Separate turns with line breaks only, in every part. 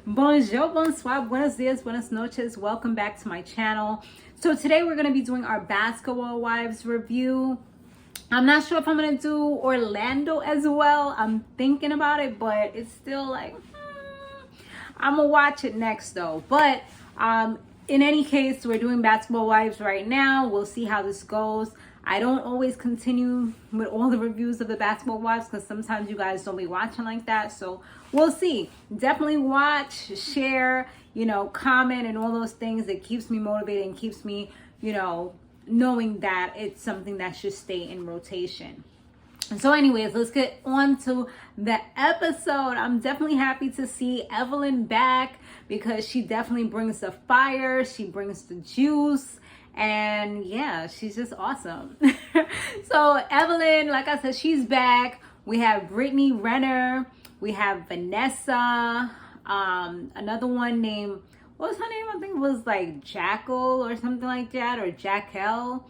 Bonjour, bonsoir, buenos dias, buenas noches. Welcome back to my channel. So today we're going to be doing our Basketballwives review. I'm not sure if I'm going to do Orlando as well. I'm thinking about it, but it's still like, I'm going to watch it next though. But in any case, we're doing Basketballwives right now. We'll see how this goes. I don't always continue with all the reviews of the Basketballwives because sometimes you guys don't be watching like that. So we'll see. Definitely watch, share, comment and all those things. It keeps me motivated and keeps me, knowing that it's something that should stay in rotation. So anyways, let's get on to the episode. I'm definitely happy to see Evelyn back because she definitely brings the fire. She brings the juice. And yeah, she's just awesome. So Evelyn, like I said, she's back. We have Brittany Renner. We have Vanessa. Another one named, what was her name? I think it was like Jacel or something like that, or Jacel.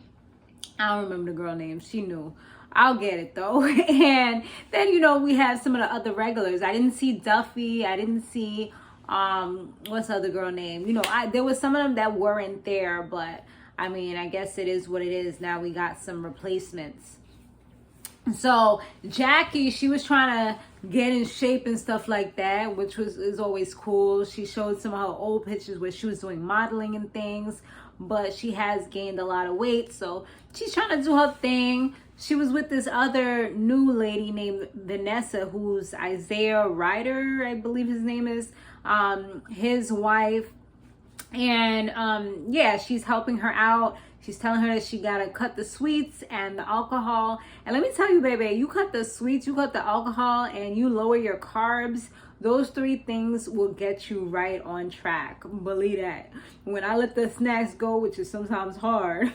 I don't remember the girl name. She knew. I'll get it though. And then, we have some of the other regulars. I didn't see Duffy. I didn't see, what's the other girl name? There was some of them that weren't there, but I mean, I guess it is what it is. Now we got some replacements. So Jackie, she was trying to get in shape and stuff like that, which is always cool. She showed some of her old pictures where she was doing modeling and things, but she has gained a lot of weight. So she's trying to do her thing. She was with this other new lady named Vanessa, who's Isaiah Ryder, I believe his name is, his wife. And yeah, she's helping her out. She's telling her that she gotta cut the sweets and the alcohol. And let me tell you, baby, you cut the sweets, you cut the alcohol, and you lower your carbs, those three things will get you right on track. Believe that. When I let the snacks go, which is sometimes hard,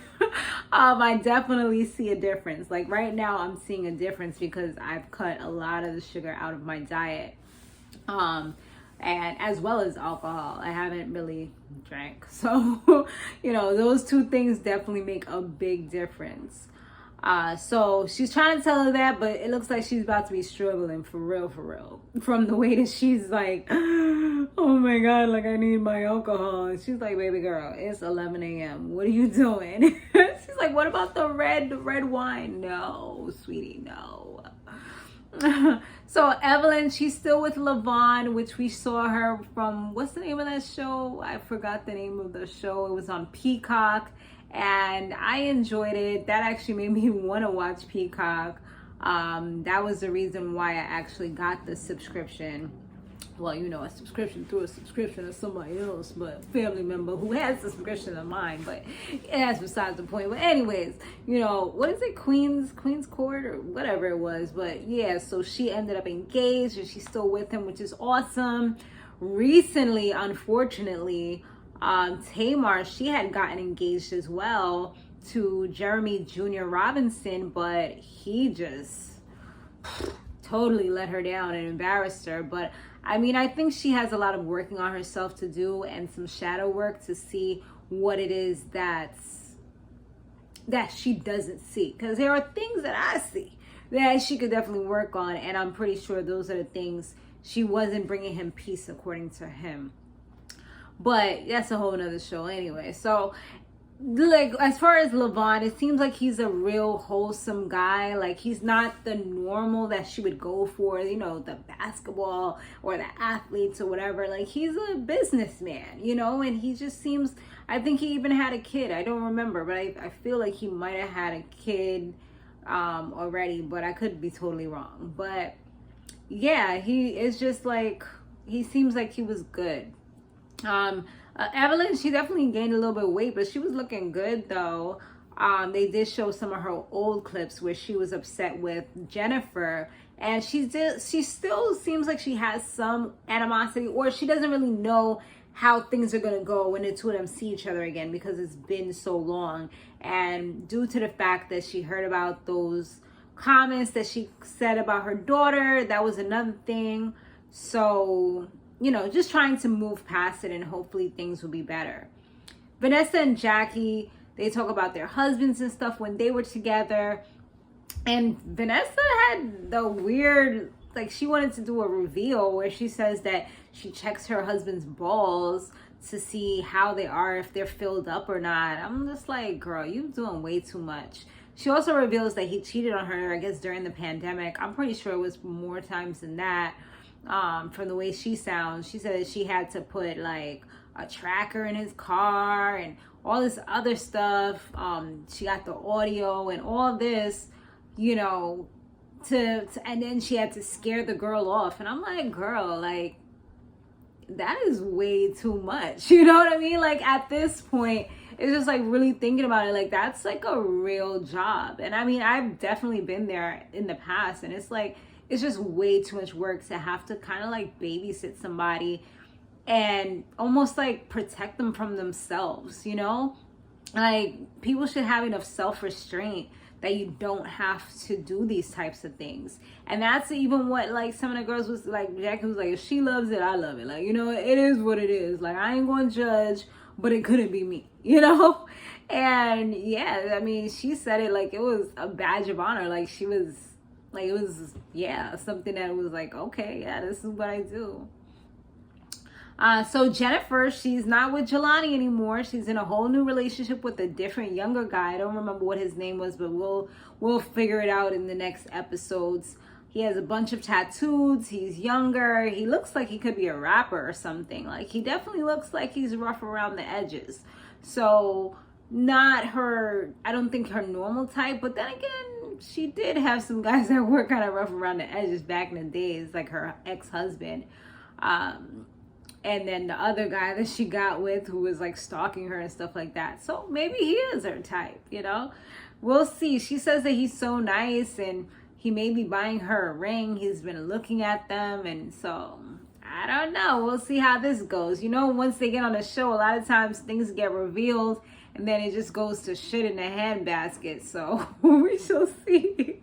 I definitely see a difference. Like right now, I'm seeing a difference because I've cut a lot of the sugar out of my diet. And as well as alcohol. I haven't really drank. So, those two things definitely make a big difference. So she's trying to tell her that, but it looks like she's about to be struggling for real. From the way that she's like, oh my God, like I need my alcohol. And she's like, baby girl, it's 11 a.m. What are you doing? She's like, what about the red wine? No, sweetie, no. So Evelyn, she's still with Lavone, which we saw her from, what's the name of that show? I forgot the name of the show. It was on Peacock and I enjoyed it. That actually made me want to watch Peacock. That was the reason why I actually got the subscription. Well, a subscription through a subscription of somebody else, but family member who has a subscription of mine, but that's besides the point. But anyways, what is it? Queen's Court or whatever it was. But yeah, so she ended up engaged and she's still with him, which is awesome. Recently, unfortunately, Tamar, she had gotten engaged as well to Jeremy Jr. Robinson, but he just totally let her down and embarrassed her. But I mean, I think she has a lot of working on herself to do and some shadow work to see what it is that she doesn't see. Because there are things that I see that she could definitely work on. And I'm pretty sure those are the things she wasn't bringing him peace according to him. But that's a whole nother show anyway. So like as far as Lavone, it seems like he's a real wholesome guy. Like he's not the normal that she would go for, the basketball or the athletes or whatever. Like he's a businessman, and he just seems, I think he even had a kid. I don't remember, but I feel like he might have had a kid already, but I could be totally wrong. But yeah, he is just like, he seems like he was good. Evelyn, she definitely gained a little bit of weight, but she was looking good though. They did show some of her old clips where she was upset with Jennifer, and she still seems like she has some animosity, or she doesn't really know how things are gonna go when the two of them see each other again because it's been so long. And due to the fact that she heard about those comments that she said about her daughter, that was another thing. So just trying to move past it and hopefully things will be better. Vanessa and Jackie, they talk about their husbands and stuff when they were together. And Vanessa had the weird like she wanted to do a reveal where she says that she checks her husband's balls to see how they are, if they're filled up or not. I'm just like, girl, you're doing way too much. She also reveals that he cheated on her, I guess, during the pandemic. I'm pretty sure it was more times than that. From the way she sounds, she said that she had to put like a tracker in his car and all this other stuff. She got the audio and all this, you know, and then she had to scare the girl off. And I'm like, girl, like, that is way too much. You know what I mean? Like, at this point, it's just like really thinking about it, like that's like a real job. And I mean, I've definitely been there in the past, and it's like, it's just way too much work to have to kind of like babysit somebody and almost like protect them from themselves, you know? Like, people should have enough self-restraint that you don't have to do these types of things. And that's even what like some of the girls was like, Jackie was like, if she loves it, I love it. Like, you know, it is what it is. Like, I ain't gonna judge, but it couldn't be me, you know? And yeah, I mean, she said it like it was a badge of honor. Like, she was like, it was, yeah, something that was like, okay, yeah, this is what I do. So Jennifer, she's not with Jelani anymore. She's in a whole new relationship with a different younger guy. I don't remember what his name was, but we'll figure it out in the next episodes. He has a bunch of tattoos. He's younger. He looks like he could be a rapper or something. Like, he definitely looks like he's rough around the edges. So not her, I don't think her normal type, but then again, she did have some guys that were kind of rough around the edges back in the days, like her ex-husband. And then the other guy that she got with, who was like stalking her and stuff like that. So maybe he is her type, you know? We'll see. She says that he's so nice and he may be buying her a ring. He's been looking at them. And so, I don't know. We'll see how this goes. You know, once they get on the show, a lot of times things get revealed and then it just goes to shit in the handbasket. So, we shall see.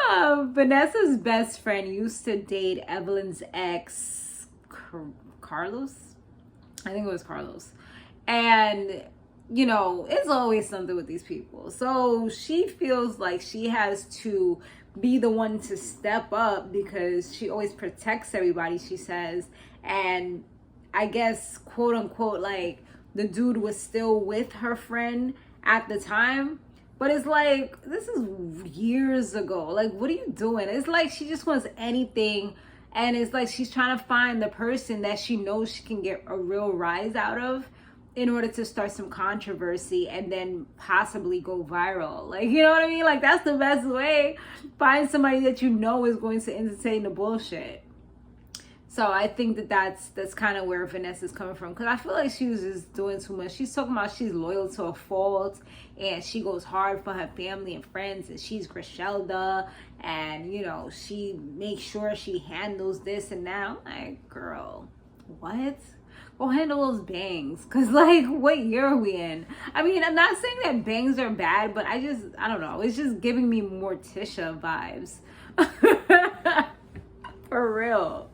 Vanessa's best friend used to date Evelyn's ex, Carlos. I think it was Carlos. And, you know, it's always something with these people. So she feels like she has to be the one to step up because she always protects everybody, she says. And I guess, quote unquote, like, the dude was still with her friend at the time. But it's like, this is years ago. Like, what are you doing? It's like she just wants anything. And it's like she's trying to find the person that she knows she can get a real rise out of in order to start some controversy and then possibly go viral. Like, you know what I mean? Like, that's the best way. Find somebody that you know is going to entertain the bullshit. So I think that that's kind of where Vanessa's coming from. Because I feel like she was just doing too much. She's talking about she's loyal to a fault. And she goes hard for her family and friends. And she's Griselda. And, you know, she makes sure she handles this and that. I'm like, girl, what? Go handle those bangs. Because, like, what year are we in? I mean, I'm not saying that bangs are bad. But I don't know. It's just giving me Morticia vibes. For real.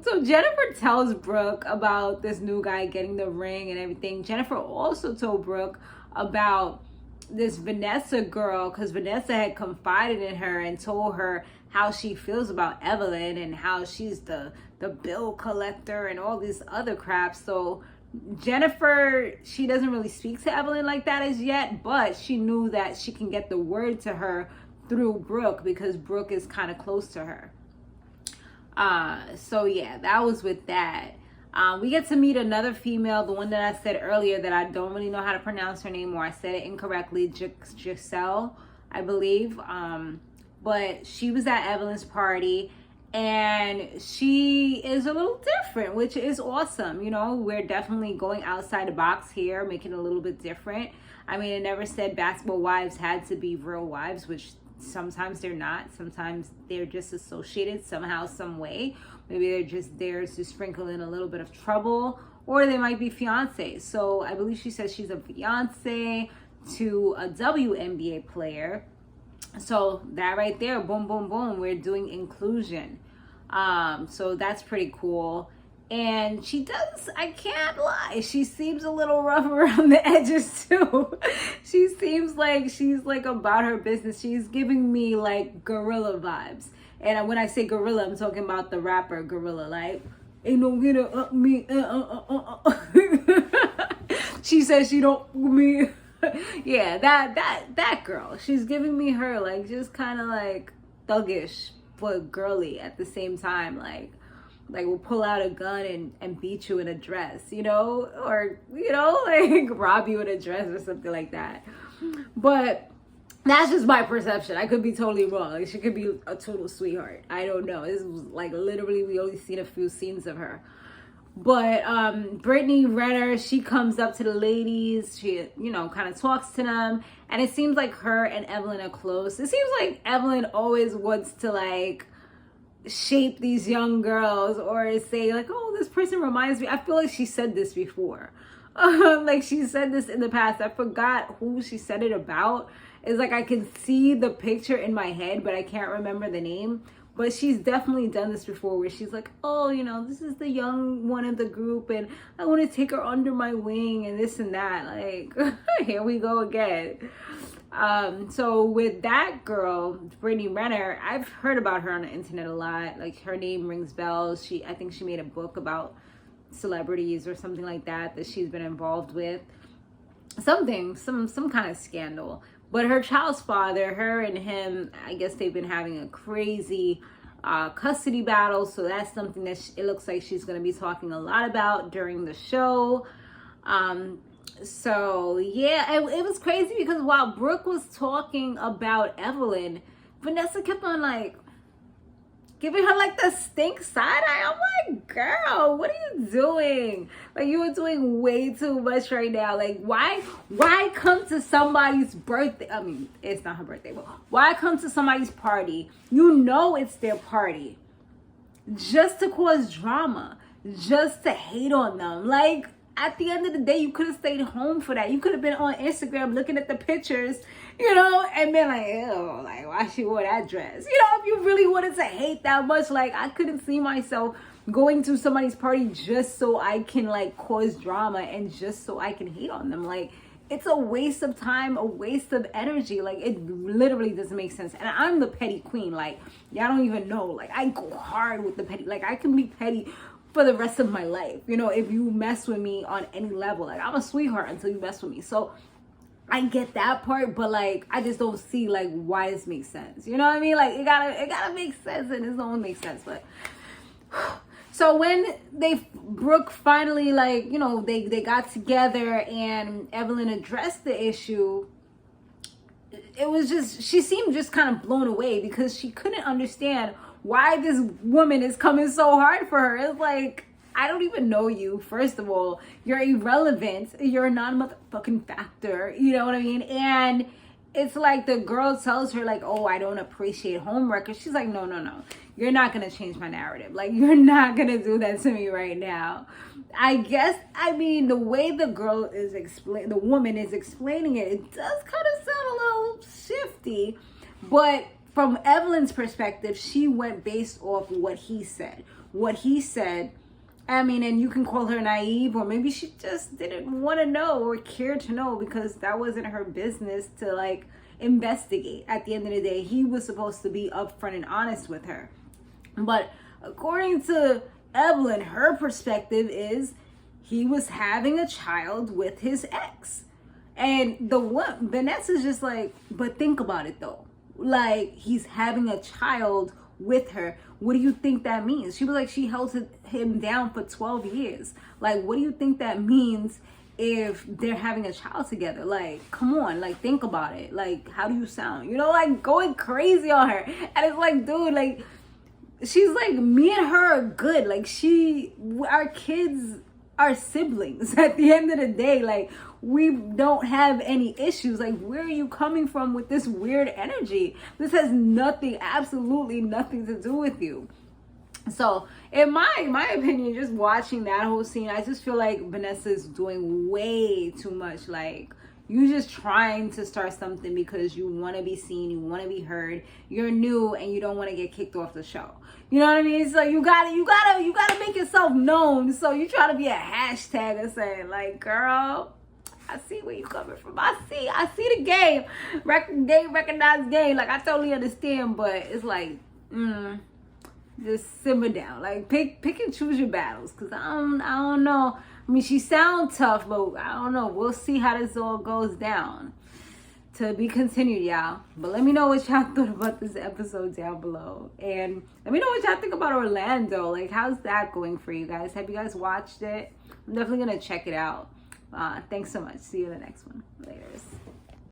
So Jennifer tells Brooke about this new guy getting the ring and everything. Jennifer also told Brooke about this Vanessa girl, because Vanessa had confided in her and told her how she feels about Evelyn and how she's the bill collector and all this other crap. So Jennifer, she doesn't really speak to Evelyn like that as yet, but she knew that she can get the word to her through Brooke because Brooke is kind of close to her. So yeah, that was with that. We get to meet another female, the one that I said earlier that I don't really know how to pronounce her name, or I said it incorrectly, Jacel, I believe. But she was at Evelyn's party and she is a little different, which is awesome. You know, we're definitely going outside the box here, making it a little bit different. I mean, it never said basketball wives had to be real wives, which sometimes they're not. Sometimes they're just associated somehow, some way. Maybe they're just there to sprinkle in a little bit of trouble, or they might be fiancés. So I believe she says she's a fiancé to a WNBA player. So that right there, boom, boom, boom, we're doing inclusion. So that's pretty cool. And she does, I can't lie, she seems a little rough around the edges too. She seems like she's like about her business. She's giving me like gorilla vibes. And when I say gorilla, I'm talking about the rapper Gorilla. Like, ain't no getting up me. She says she don't me. Yeah, that girl. She's giving me her, like, just kind of like thuggish but girly at the same time. Like we'll pull out a gun and beat you in a dress, you know, or, you know, like rob you in a dress or something like that. But that's just my perception. I could be totally wrong. Like, she could be a total sweetheart. I don't know. This was like literally, we only seen a few scenes of her. But Brittany Renner, she comes up to the ladies. She, you know, kind of talks to them. And it seems like her and Evelyn are close. It seems like Evelyn always wants to like shape these young girls or say like, oh, this person reminds me. I feel like she said this before. Like she said this in the past. I forgot who she said it about. It's like I can see the picture in my head, but I can't remember the name. But she's definitely done this before where she's like, oh, you know, this is the young one of the group and I want to take her under my wing and this and that. Like, here we go again. So with that girl, Brittany Renner, I've heard about her on the internet a lot. Like, her name rings bells. I think she made a book about celebrities or something like that she's been involved with. Some kind of scandal. But her child's father, her and him, I guess they've been having a crazy custody battle. So that's something that it looks like she's going to be talking a lot about during the show. So yeah, it was crazy because while Brooke was talking about Evelyn, Vanessa kept on like giving her like the stink side eye. I'm like, girl, what are you doing? Like, you are doing way too much right now. Like, why come to somebody's birthday? I mean, it's not her birthday, but why come to somebody's party? You know it's their party. Just to cause drama. Just to hate on them. Like, at the end of the day, you could have stayed home for that. You could have been on Instagram looking at the pictures, you know, and been like, ew, like, why she wore that dress? You know, if you really wanted to hate that much, like, I couldn't see myself going to somebody's party just so I can, like, cause drama and just so I can hate on them. Like, it's a waste of time, a waste of energy. Like, it literally doesn't make sense. And I'm the petty queen. Like, y'all don't even know. Like, I go hard with the petty. Like, I can be petty for the rest of my life, you know, if you mess with me on any level. Like, I'm a sweetheart until you mess with me. So I get that part, but like, I just don't see like why this makes sense. You know what I mean? Like, it gotta make sense, and this don't make sense. But so when Brooke finally, like, you know, they got together and Evelyn addressed the issue, it was just, she seemed just kind of blown away because she couldn't understand why this woman is coming so hard for her. It's like, I don't even know you. First of all, you're irrelevant. You're a non-motherfucking factor. You know what I mean? And it's like the girl tells her like, oh, I don't appreciate homework. And she's like, no. You're not going to change my narrative. Like, you're not going to do that to me right now. I guess, I mean, the way the girl is the woman is explaining it, it does kind of sound a little shifty. But from Evelyn's perspective, she went based off what he said. What he said, I mean, and you can call her naive, or maybe she just didn't want to know or care to know because that wasn't her business to, like, investigate. At the end of the day, he was supposed to be upfront and honest with her. But according to Evelyn, her perspective is he was having a child with his ex. And Vanessa's just like, but think about it though. Like, he's having a child with her. What do you think that means? She was like, she held him down for 12 years. Like, what do you think that means if they're having a child together? Like, come on, like, think about it. Like, how do you sound? You know, like, going crazy on her. And it's like, dude, like, she's like, me and her are good. Like, our kids are siblings at the end of the day. Like, we don't have any issues. Like, where are you coming from with this weird energy? This has nothing, absolutely nothing to do with you. So in my opinion, just watching that whole scene, I just feel like Vanessa is doing way too much. Like, you just trying to start something because you want to be seen, you want to be heard, you're new and you don't want to get kicked off the show. You know what I mean? So you gotta make yourself yourself known, so you try to be a hashtag or saying like, girl, I see where you coming from. I see the game. Game, recognize game. Like, I totally understand, but it's like, just simmer down. Like, pick and choose your battles. Because I don't know. I mean, she sounds tough, but I don't know. We'll see how this all goes down. To be continued, y'all. But let me know what y'all thought about this episode down below. And let me know what y'all think about Orlando. Like, how's that going for you guys? Have you guys watched it? I'm definitely going to check it out. Thanks so much. See you in the next one. Later.